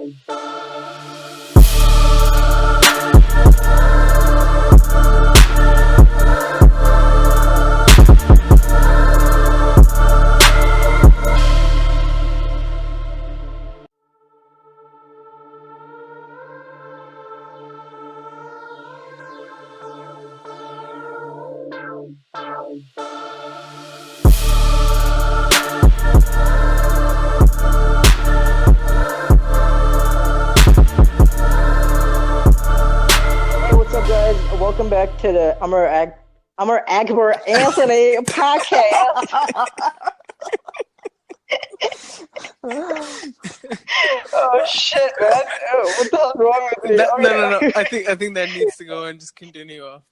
Hey, what's up, guys? Welcome back to the Amar Akbar Anthony podcast. Oh shit, man! Oh, what the hell's wrong with me? No. I think that needs to go and just continue off.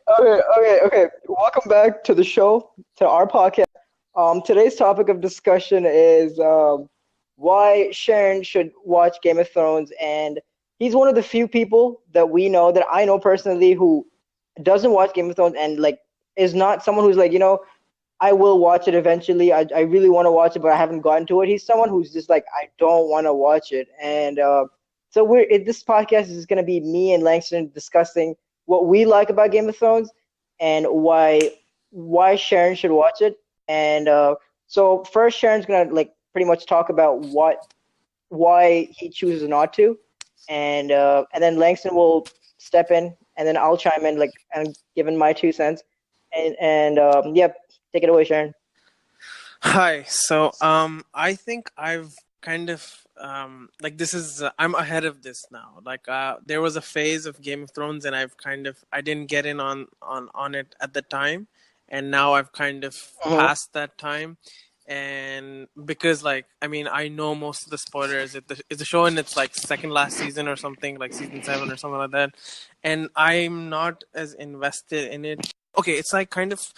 Okay. Welcome back to the show, to our podcast. Today's topic of discussion is why Sharon should watch Game of Thrones, and he's one of the few people that I know personally, who doesn't watch Game of Thrones and like is not someone who's like, I will watch it eventually. I really want to watch it, but I haven't gotten to it. He's someone who's just like, I don't want to watch it, and this podcast is going to be me and Langston discussing what we like about Game of Thrones and why Sharon should watch it. And so first, Sharon's gonna like pretty much talk about why he chooses not to, and then Langston will step in, and then I'll chime in like and give in my 2 cents, and yep, take it away, Sharon. Hi. So, I think I've kind of like this is I'm ahead of this now. Like, there was a phase of Game of Thrones, and I didn't get in on it at the time, and now I've kind of passed that time. And because I know most of the spoilers. It's a show in its like second last season or something, like season 7 or something like that, and I'm not as invested in it. Okay, it's like kind of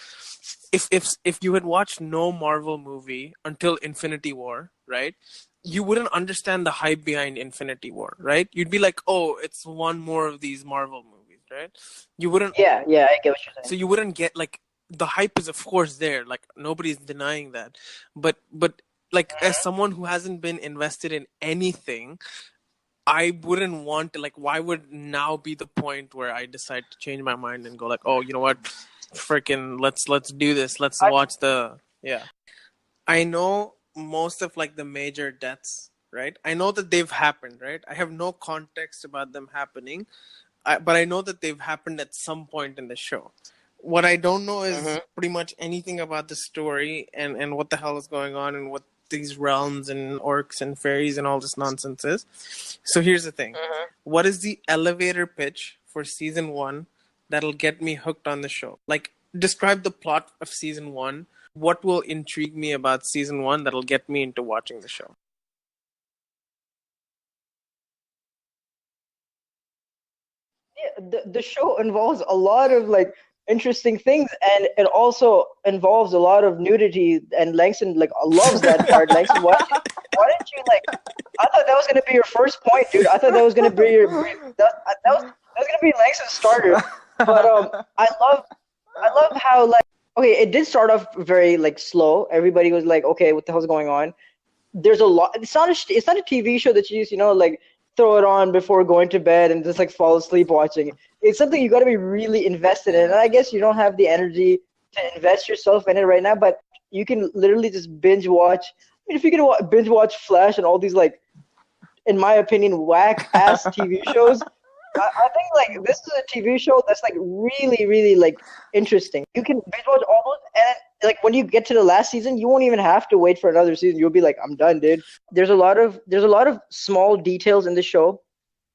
if you had watched no Marvel movie until Infinity War, right? You wouldn't understand the hype behind Infinity War, right? You'd be like, oh, it's one more of these Marvel movies, right? You wouldn't. Yeah, I get what you're saying. So you wouldn't get like the hype is of course there, like nobody's denying that, but like as someone who hasn't been invested in anything, I wouldn't want to, like, why would now be the point where I decide to change my mind and go like, oh, you know what, freaking let's do this, let's watch the I know most of like the major deaths, right? I know that they've happened, right? I have no context about them happening, but I know that they've happened at some point in the show. What I don't know is pretty much anything about the story and what the hell is going on and what these realms and orcs and fairies and all this nonsense is. So here's the thing. What is the elevator pitch for season 1 that'll get me hooked on the show? Like, describe the plot of season 1. What will intrigue me about season 1 that'll get me into watching the show? Yeah, the show involves a lot of like interesting things, and it also involves a lot of nudity, and Langston like loves that part. Langston, why didn't you like? I thought that was gonna be your first point, dude. I thought that was gonna be that was gonna be Langston's starter. But I love how like, okay, it did start off very like slow. Everybody was like, okay, what the hell's going on? There's a lot. It's not a TV show that you just like throw it on before going to bed and just like fall asleep watching. It's something you got to be really invested in. And I guess you don't have the energy to invest yourself in it right now, but you can literally just binge watch. I mean, if you can binge watch Flash and all these like, in my opinion, whack ass TV shows, I think like this is a TV show that's like really, really like interesting. You can binge watch all those, and like when you get to the last season, you won't even have to wait for another season. You'll be like, I'm done, dude. There's a lot of small details in the show,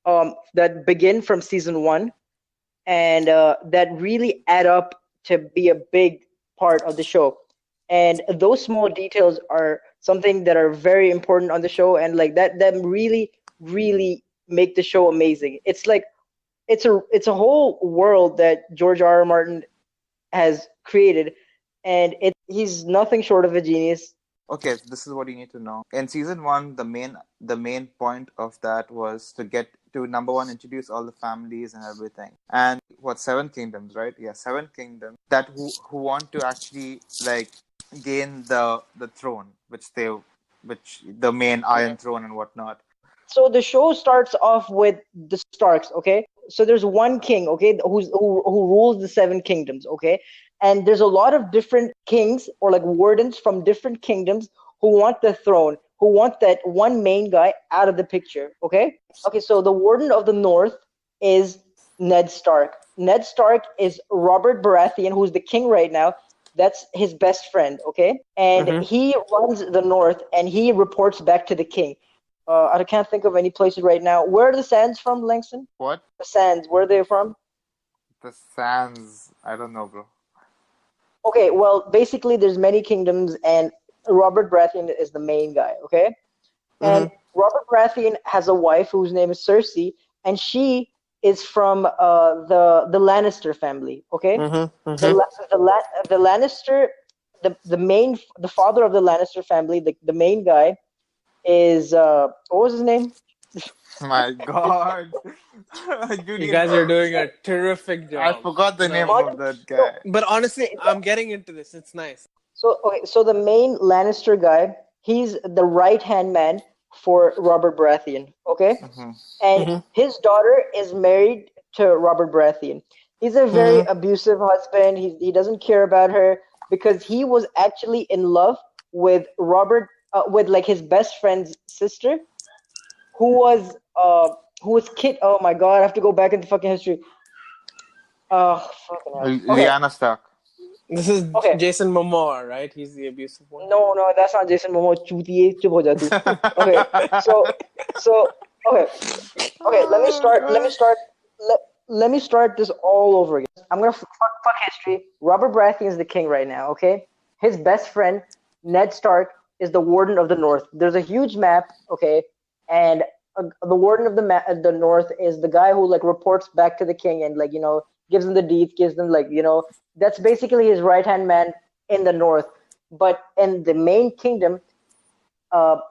that begin from season 1, and that really add up to be a big part of the show. And those small details are something that are very important on the show, and like that really, really make the show amazing. It's like it's a whole world that George R. R. Martin has created, and he's nothing short of a genius. Okay, this is what you need to know. In season 1, the main point of that was to get to number 1, introduce all the families and everything. And what, 7 kingdoms, right? Yeah, 7 kingdoms that who want to actually like gain the throne, which they which the main Iron Throne and whatnot. So the show starts off with the Starks, okay? So there's one king, okay, who rules the seven kingdoms, okay? And there's a lot of different kings or like wardens from different kingdoms who want the throne, who want that one main guy out of the picture, okay? Okay, so the warden of the north is Ned Stark. Ned Stark is Robert Baratheon, who's the king right now. That's his best friend, okay? And he runs the north and he reports back to the king. I can't think of any places right now. Where are the Sands from, Langston? What? The Sands, where are they from? The Sands. I don't know, bro. Okay, well, basically, there's many kingdoms, and Robert Baratheon is the main guy, okay? And Robert Baratheon has a wife whose name is Cersei, and she is from the Lannister family, okay? The Lannister, the father of the Lannister family, the main guy is what was his name? My God. You guys are doing a terrific job. I forgot the name of that guy. But honestly, I'm getting into this. It's nice. So okay, so the main Lannister guy, he's the right-hand man for Robert Baratheon, okay? And his daughter is married to Robert Baratheon. He's a very abusive husband. He doesn't care about her because he was actually in love with with like his best friend's sister, who was kid. Oh my God, I have to go back into fucking history. Fucking hell. Okay. Lyanna Stark. This is Jason Momoa, right? He's the abusive one. No, that's not Jason Momoa. Chutiye, chup ho ja tu. Okay, so okay. Let me start this all over again. I'm gonna fuck history. Robert Baratheon is the king right now. Okay, his best friend Ned Stark is the Warden of the North. There's a huge map, okay, and the Warden of the North is the guy who like reports back to the king and like gives them the deeds, gives them like that's basically his right hand man in the North. But in the main kingdom,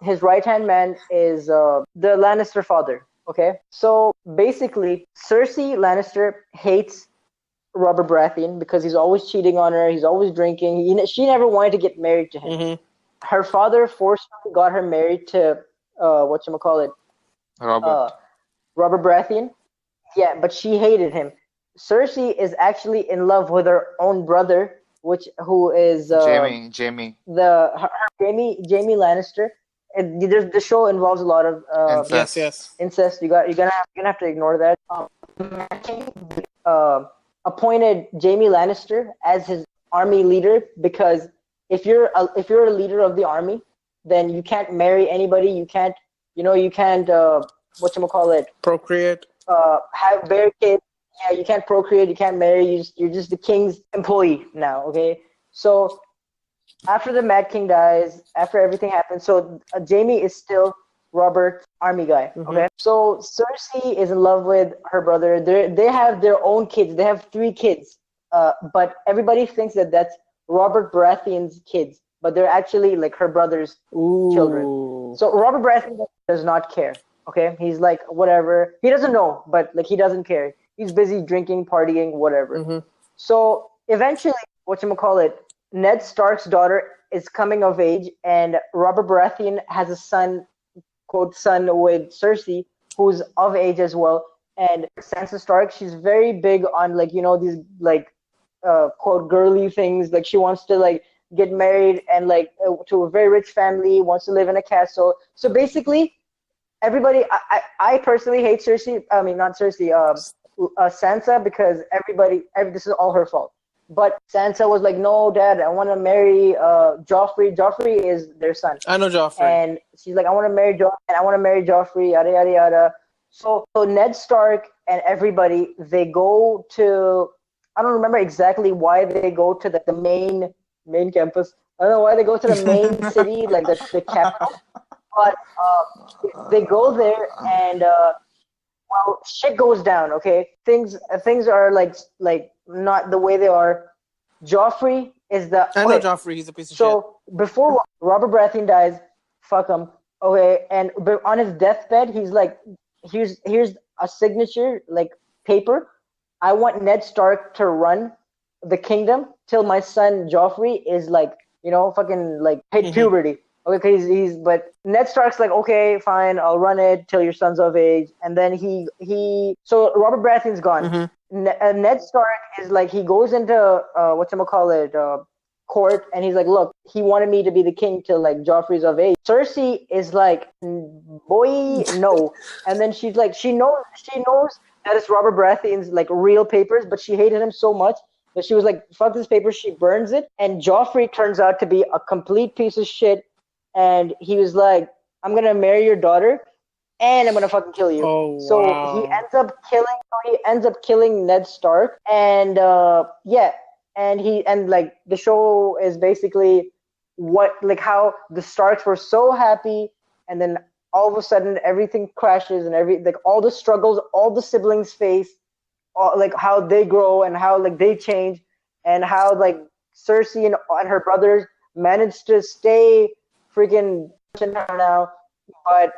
his right hand man is the Lannister father. Okay, so basically, Cersei Lannister hates Robert Baratheon because he's always cheating on her. He's always drinking. She never wanted to get married to him. Her father forcefully got her married to whatchamacallit? Robert Baratheon. Yeah, but she hated him. Cersei is actually in love with her own brother, who is Jamie. Jamie Lannister. And the show involves a lot of incest. You're gonna have to ignore that. Appointed Jamie Lannister as his army leader because if you're a leader of the army, then you can't marry anybody. You can't procreate. Have bear kids. Yeah, you can't procreate. You can't marry. You're just the king's employee now. Okay, so. After the Mad King dies, after everything happens, so Jamie is still Robert's army guy. Okay, so Cersei is in love with her brother. They have their own kids. They have 3 kids, but everybody thinks that that's Robert Baratheon's kids, but they're actually like her brother's children. So Robert Baratheon does not care. Okay, he's like whatever. He doesn't know, but like he doesn't care. He's busy drinking, partying, whatever. So eventually, Ned Stark's daughter is coming of age, and Robert Baratheon has a son, quote, son with Cersei, who's of age as well. And Sansa Stark, she's very big on these quote girly things. Like she wants to like get married and to a very rich family, wants to live in a castle. So basically, everybody. I personally hate Cersei. I mean, not Cersei. Sansa, because this is all her fault. But Sansa was like, no, Dad, I want to marry Joffrey. Joffrey is their son. I know Joffrey. And she's like, I want to marry Joffrey, yada, yada, yada. So Ned Stark and everybody, they go to, I don't remember exactly why they go to the main campus. I don't know why they go to the main city, like the capital. But they go there and, shit goes down, okay? Things are like not the way they are. Joffrey is I know Joffrey, he's a piece of shit. So before Robert Baratheon dies, fuck him. Okay, and on his deathbed, he's like, here's a signature, like paper. I want Ned Stark to run the kingdom till my son Joffrey is fucking hit puberty. Okay, but Ned Stark's like, okay, fine, I'll run it till your son's of age, and then so Robert Baratheon's gone. Mm-hmm. Ned Stark is like, he goes into court, and he's like, look, he wanted me to be the king till like Joffrey's of age. Cersei is like, boy, no, and then she's like, she knows that it's Robert Baratheon's like real papers, but she hated him so much that she was like, fuck this paper, she burns it, and Joffrey turns out to be a complete piece of shit, and he was like, I'm gonna marry your daughter, and I'm gonna fucking kill you. Oh So wow. he ends up killing Ned Stark, and yeah, and like the show is basically how the Starks were so happy, and then all of a sudden everything crashes, and all the struggles all the siblings face, like how they grow and how like they change, and how like Cersei and her brothers managed to stay freaking now,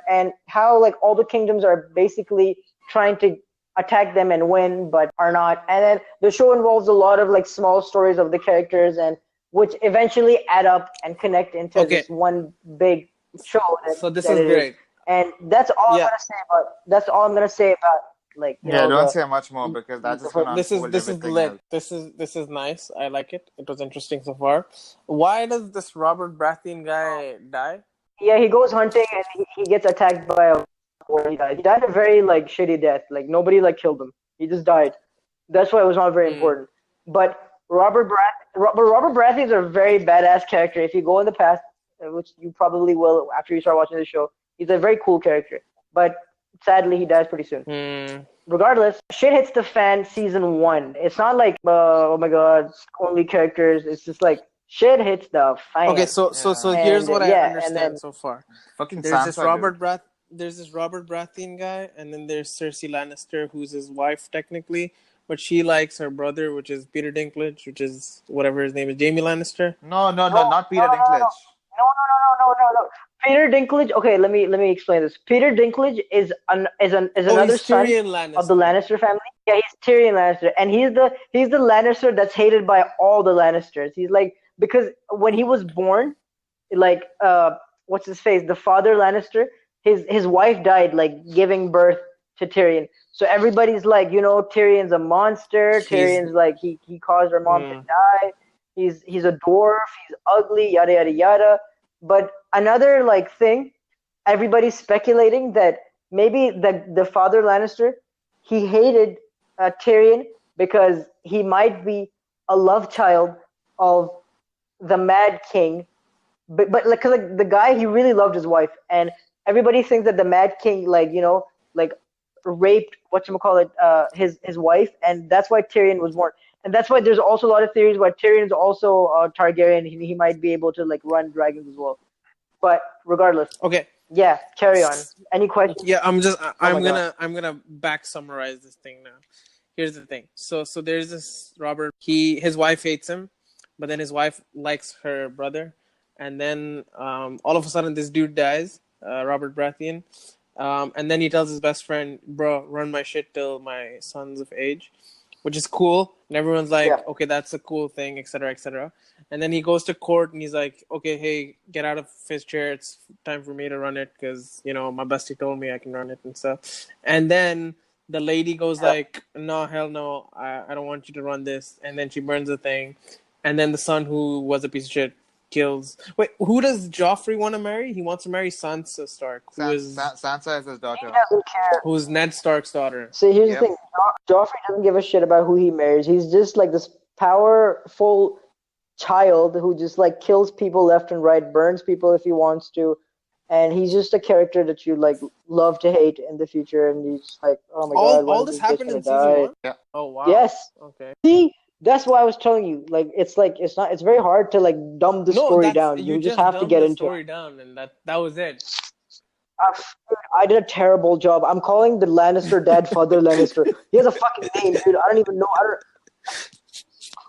and how like all the kingdoms are basically trying to attack them and win, but are not. And then the show involves a lot of like small stories of the characters, and which eventually add up and connect into Okay. this one big show So this that is it is. great. And that's all Yeah. that's all I'm gonna say about like Yeah, don't say much more because that's just gonna This is unfold everything lit. else. This is nice. I like it. It was interesting so far. Why does this Robert Baratheon guy die? Yeah, he goes hunting, and he gets attacked by a boar. He died. He died a very like shitty death. Like nobody like killed him. He just died. That's why it was not very important. But Robert Baratheon is a very badass character. If you go in the past, which you probably will after you start watching the show, he's a very cool character. But sadly, he dies pretty soon. Regardless, shit hits the fan season 1. It's not like oh my god, only characters. It's just like shit hits the fan. Okay, so here's what I understand so far. Fucking There's this Sansa, there's this Robert Baratheon guy, and then there's Cersei Lannister, who's his wife technically, but she likes her brother, which is Peter Dinklage, which is whatever his name is, Jaime Lannister. No, not Peter Dinklage. No. Peter Dinklage. Okay, let me explain this. Peter Dinklage is another son of the Lannister family. Yeah, he's Tyrion Lannister, and he's the Lannister that's hated by all the Lannisters. He's like, because when he was born, like what's his face, the father Lannister, his wife died like giving birth to Tyrion. So everybody's like, Tyrion's a monster. Tyrion's like he caused her mom to die. He's a dwarf. He's ugly. Yada yada yada. But another like thing, everybody's speculating that maybe the father Lannister, he hated Tyrion because he might be a love child of the Mad King, but like, cause like the guy, he really loved his wife, and everybody thinks that the Mad King like raped his wife, and that's why Tyrion was born. And that's why there's also a lot of theories why Tyrion is also Targaryen. He might be able to like run dragons as well. But regardless, okay, yeah, carry on. Any questions? Yeah, I'm gonna back summarize this thing now. Here's the thing. So there's this Robert. His wife hates him, but then his wife likes her brother, and then all of a sudden this dude dies, Robert Baratheon, and then he tells his best friend, "Bro, run my shit till my son's of age," which is cool. And everyone's like, okay, that's a cool thing, etc., etc. And then he goes to court and he's like, okay, hey, get out of his chair. It's time for me to run it because, my bestie told me I can run it and stuff. And then the lady goes like, no, hell no, I don't want you to run this. And then she burns the thing. And then the son, who was a piece of shit, kills. Wait, who does Joffrey want to marry? He wants to marry Sansa Stark, Sansa is his daughter. He doesn't care. Who's Ned Stark's daughter. See, here's the thing. Joffrey doesn't give a shit about who he marries. He's just like this powerful child who just like kills people left and right, burns people if he wants to, and he's just a character that you like love to hate in the future. And he's like, oh my god, all this happened in season 1? Yeah. Oh wow. Yes. Okay. See, that's why I was telling you. Like, it's very hard to like dumb the story down. You just have to get into story down, and that was it. I did a terrible job. I'm calling the Lannister dad Father Lannister. He has a fucking name, dude. I don't even know.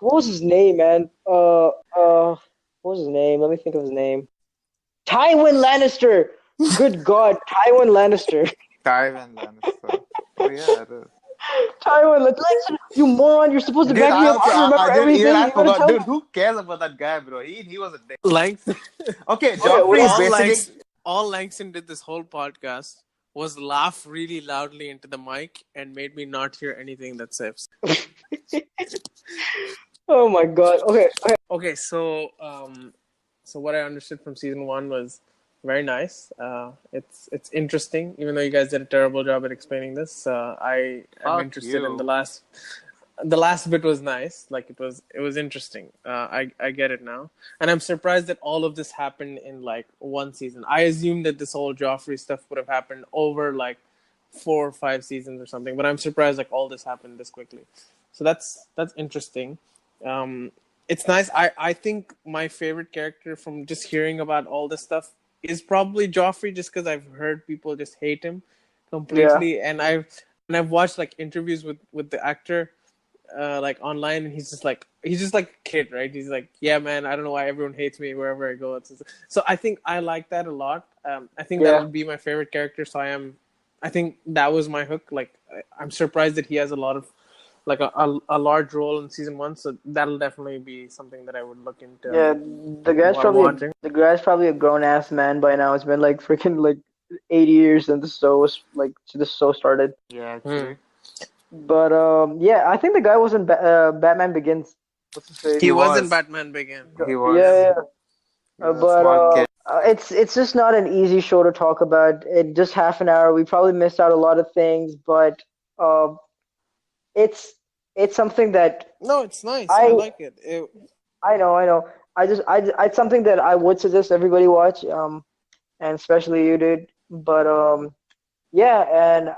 What was his name, man? What was his name? Let me think of his name. Tywin Lannister. Good God, Tywin Lannister. Tywin Lannister. Oh yeah, it is. Taiwan, like, Langston, you moron! You're supposed to Dude, back me up. I remember dude, everything. even I You gotta forgot. tell Dude, me. who cares about that guy, bro? He was a dick. Langston, Okay, Okay, Joffrey is wait. basically. all Langston did this whole podcast was laugh really loudly into the mic and made me not hear anything that says. Oh my god. Okay. Okay, so what I understood from season 1 was very nice. It's interesting, even though you guys did a terrible job at explaining this. I am Fuck interested in you. the last. The last bit was nice. Like it was interesting. I get it now, and I'm surprised that all of this happened in like one season. I assumed that this whole Joffrey stuff would have happened over like 4 or 5 seasons or something. But I'm surprised like all this happened this quickly. So that's interesting. It's nice. I think my favorite character from just hearing about all this stuff is probably Joffrey, just because I've heard people just hate him completely, and I've watched like interviews with the actor. Like online, and he's just like a kid, right? He's like, yeah, man, I don't know why everyone hates me wherever I go. So I think I like that a lot. I think that would be my favorite character. So I think that was my hook. Like I'm surprised that he has a lot of like a large role in season 1. So that'll definitely be something that I would look into. Yeah, the guy's probably a grown ass man by now. It's been like freaking like 80 years since the show started. Yeah, actually. But yeah, I think the guy was in Batman Begins. What's his face? He was in Batman Begins. He was. Yeah. He was a smart kid. It's just not an easy show to talk about. It just half an hour. We probably missed out a lot of things, but it's something that No, it's nice. I like it. I know. It's something that I would suggest everybody watch. And especially you, dude. But yeah, and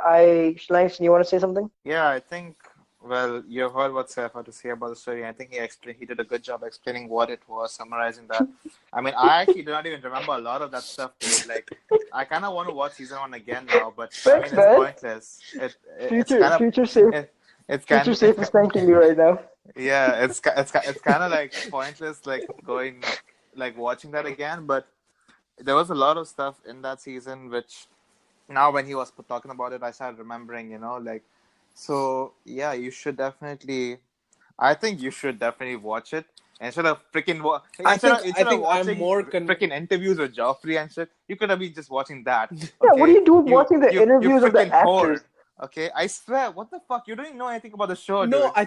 Langston, you want to say something? Yeah, I think. Well, you heard what Seth had to say about the story. I think he did a good job explaining what it was, summarizing that. I mean, I actually do not even remember a lot of that stuff, dude. Like, I kind of want to watch season 1 again now, but I mean, it's pointless. Future Safe is thanking you right now. Yeah, it's kind of like pointless, like going, like watching that again. But there was a lot of stuff in that season which, now when he was talking about it, I started remembering. Like, so yeah, I think you should definitely watch it instead of freaking watching freaking interviews with Joffrey and shit. You could have been just watching that. Okay? Yeah, what are you doing watching the interviews of the actors? Okay, I swear, what the fuck? You don't even know anything about the show, No, dude. I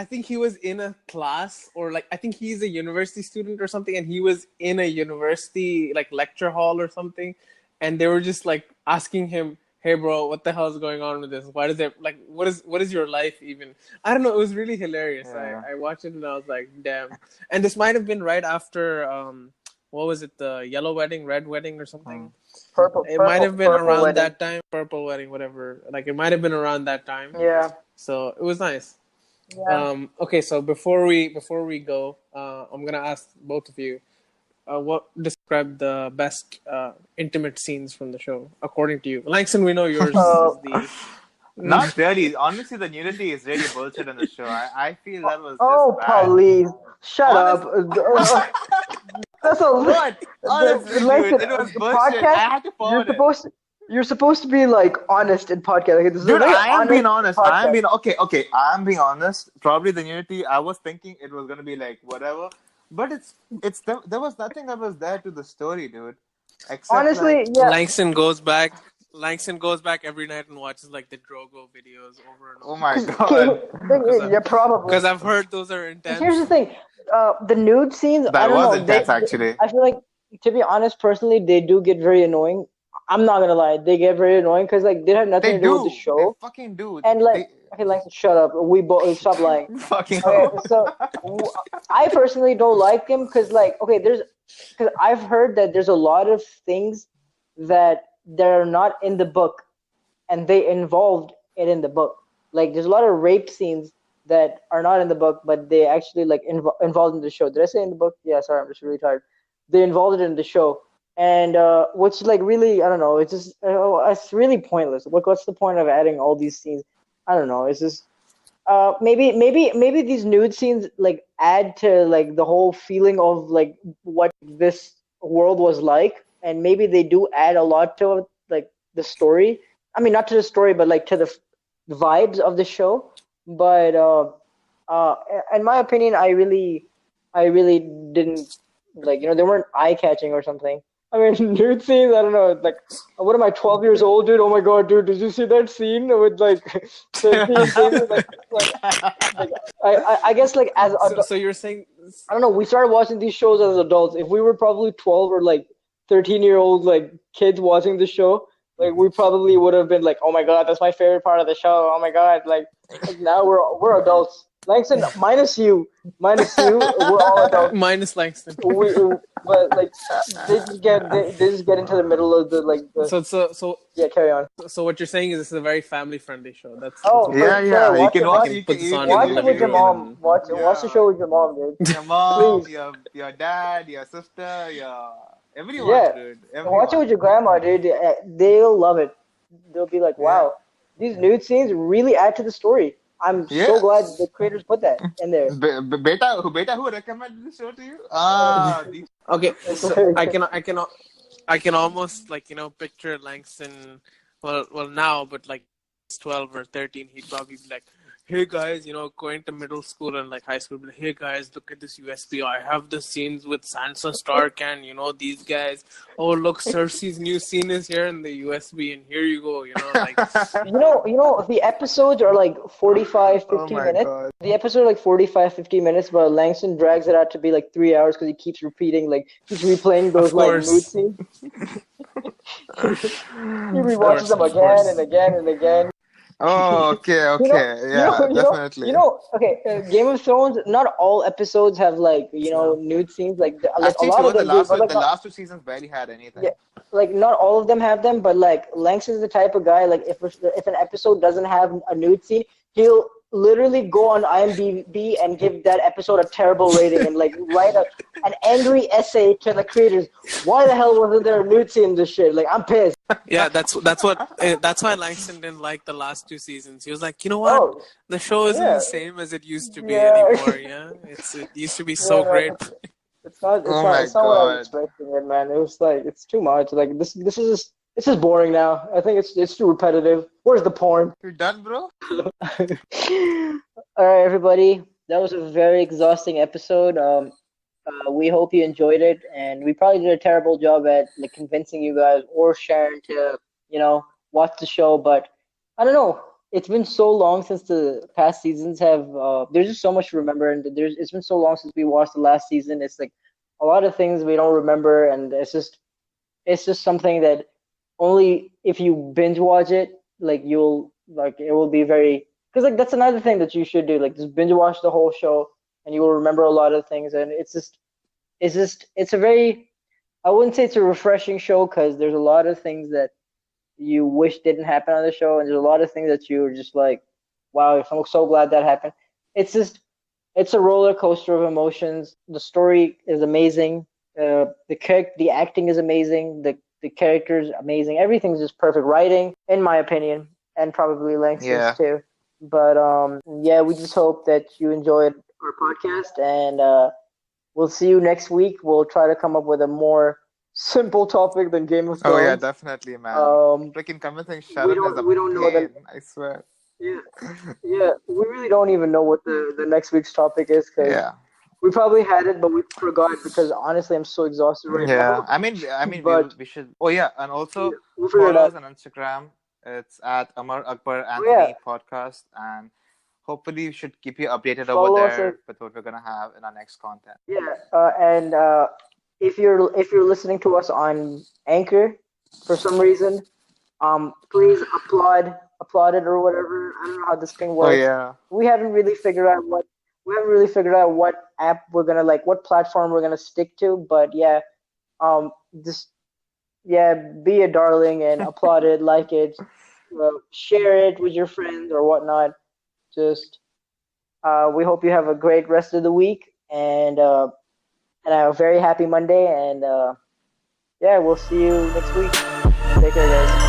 think he was in a class, or like I think he's a university student or something, and he was in a university like lecture hall or something, and they were just like asking him, "Hey, bro, what the hell is going on with this? Why does it like what is your life even?" I don't know. It was really hilarious. Yeah. I watched it and I was like, "Damn!" And this might have been right after what was it, the yellow wedding, red wedding, or something? It might have been around wedding. that time. Purple wedding, whatever. Like it might have been around that time. Yeah. So it was nice. Yeah. Okay, so before we go, I'm gonna ask both of you, what describe the best intimate scenes from the show according to you? Langston, we know yours is the. Not really. Honestly, the nudity is really bullshit in the show. I feel that was. Oh, just bad. please, shut up. That's a What? Honestly, dude, it was bullshit. I had to forward it. You're supposed to be like honest in podcast. Like, this is Dude, I am being honest. I am being honest. Probably the Nudity, I was thinking it was gonna be like whatever, but there was nothing that was there to the story, dude. Except, honestly, like, yeah. Langston goes back every night and watches like the Drogo videos over and over. Oh my god. Yeah, probably. Because I've heard those are intense. Here's the thing, the nude scenes. That was intense, actually. I feel like, to be honest, personally, they do get very annoying. I'm not gonna lie, they get very annoying because like they have nothing to do with the show. They fucking do. And like, okay, like, shut up. We both stop lying. Fucking. Okay, so I personally don't like them because like, okay, because I've heard that there's a lot of things that are not in the book, and they involved it in the book. Like, there's a lot of rape scenes that are not in the book, but they actually like involved in the show. Did I say in the book? Yeah, sorry, I'm just really tired. They involved it in the show. And which like really, I don't know, it's just it's really pointless. What's the point of adding all these scenes? I don't know. It's just maybe these nude scenes like add to like the whole feeling of like what this world was like, and maybe they do add a lot to like the story. I mean, not to the story, but like to vibes of the show. But in my opinion, I really didn't like, they weren't eye-catching or something. I mean, nude scenes, I don't know, like, what am I, 12 years old, dude? Oh my God, dude, did you see that scene with like 13 things? Like I guess like as So you're saying, I don't know, we started watching these shows as adults. If we were probably 12 or like 13-year-old like kids watching the show, like we probably would have been like, "Oh my God, that's my favorite part of the show. Oh my God." Like now we're adults. Langston, minus you, we're all adults. minus Langston. We but like they just get into the middle of the like the So yeah, carry on. So what you're saying is this is a very family-friendly show. That's Oh, what Yeah, for sure. yeah. You Watch can it, watch. watch, you can You put can this you on in can watch the it living with your room mom. and Watch the yeah. show with your mom, dude. Your mom, Please. your dad, your sister, everyone, Yeah. dude. Watch it Everyone. with your grandma, dude. They'll love it. They'll be like, Yeah. wow, these nude scenes really add to the story. I'm so Yeah. glad the creators put that in there. Beta, who recommended this show to you? Ah, these. okay. It's So very I can almost like picture Langston. Well now, but like 12 or 13, he'd probably be like, "Hey guys, going to middle school and like high school, be like, hey guys, look at this USB. I have the scenes with Sansa Stark and these guys. Oh look, Cersei's new scene is here in the USB, and here you go. Like the episodes are like 45, Oh 50 my minutes. god. The episode are like 45, 50 minutes, but Langston drags it out to be like 3 hours because he keeps repeating, like keeps replaying those of like mood course, scenes. He of rewatches course, them of again and course. again and again. Oh, okay, You know, okay. Yeah, definitely. Okay, Game of Thrones, not all episodes have like, Now, nude scenes, like a Actually, lot of towards the them do, last but like the not, last two seasons barely had anything. yeah, like not all of them have them, but like Langston's the type of guy, like if an episode doesn't have a nude scene, he'll literally go on IMDb and give that episode a terrible rating and like write an angry essay to the creators. Why the hell wasn't there a nude scene in this shit? Like, I'm pissed. yeah, that's why Langston didn't like the last two seasons. He was like, you know what, Oh, the show isn't yeah, the same as it used to be yeah, anymore. Yeah, it used to be so yeah. great. It's not. It's Oh not. my It's not what I was god. expecting, it, man. It was like it's too much. Like this is boring now. I think it's too repetitive. Where's the porn? You done, bro? All right, everybody. That was a very exhausting episode. We hope you enjoyed it, and we probably did a terrible job at like convincing you guys or Sharon to, watch the show. But I don't know. It's been so long since the past seasons have. There's just so much to remember, and it's been so long since we watched the last season. It's like a lot of things we don't remember, and it's just something that only if you binge watch it, like you'll like it will be very because like that's another thing that you should do. Like just binge watch the whole show, and you will remember a lot of things. And it's a very I wouldn't say it's a refreshing show because there's a lot of things that you wish didn't happen on the show, and there's a lot of things that you're just like, wow, I'm so glad that happened. It's just it's a roller coaster of emotions. The story is amazing. The acting is amazing. The characters amazing. Everything's just perfect writing, in my opinion, and probably Langston's Yeah. too. But yeah, we just hope that you enjoyed our podcast, and we'll see you next week. We'll try to come up with a more simple topic than Game of Oh yeah, Thrones. definitely, man. Freaking convincing Sharon is a We don't know pain, I swear. yeah, yeah, we really don't even know what the next week's topic is because Yeah. we probably had it, but we forgot because honestly, I'm so exhausted right Yeah. now. I mean, But we should. Oh yeah, and also we'll figure it follow us out. on Instagram. It's at Amar Akbar Oh yeah, Anthony Podcast, and hopefully we should keep you updated over follow us. there with what we're gonna have in our next content. Yeah, and if you're listening to us on Anchor for some reason, please applaud it or whatever. I don't know how this thing Oh works. yeah. We haven't really figured out what app we're gonna like, what platform we're gonna stick to. But yeah, just yeah, be a darling and applaud it, like it, share it with your friends or whatnot. Just we hope you have a great rest of the week and a very happy Monday. And yeah, we'll see you next week. Take care, guys.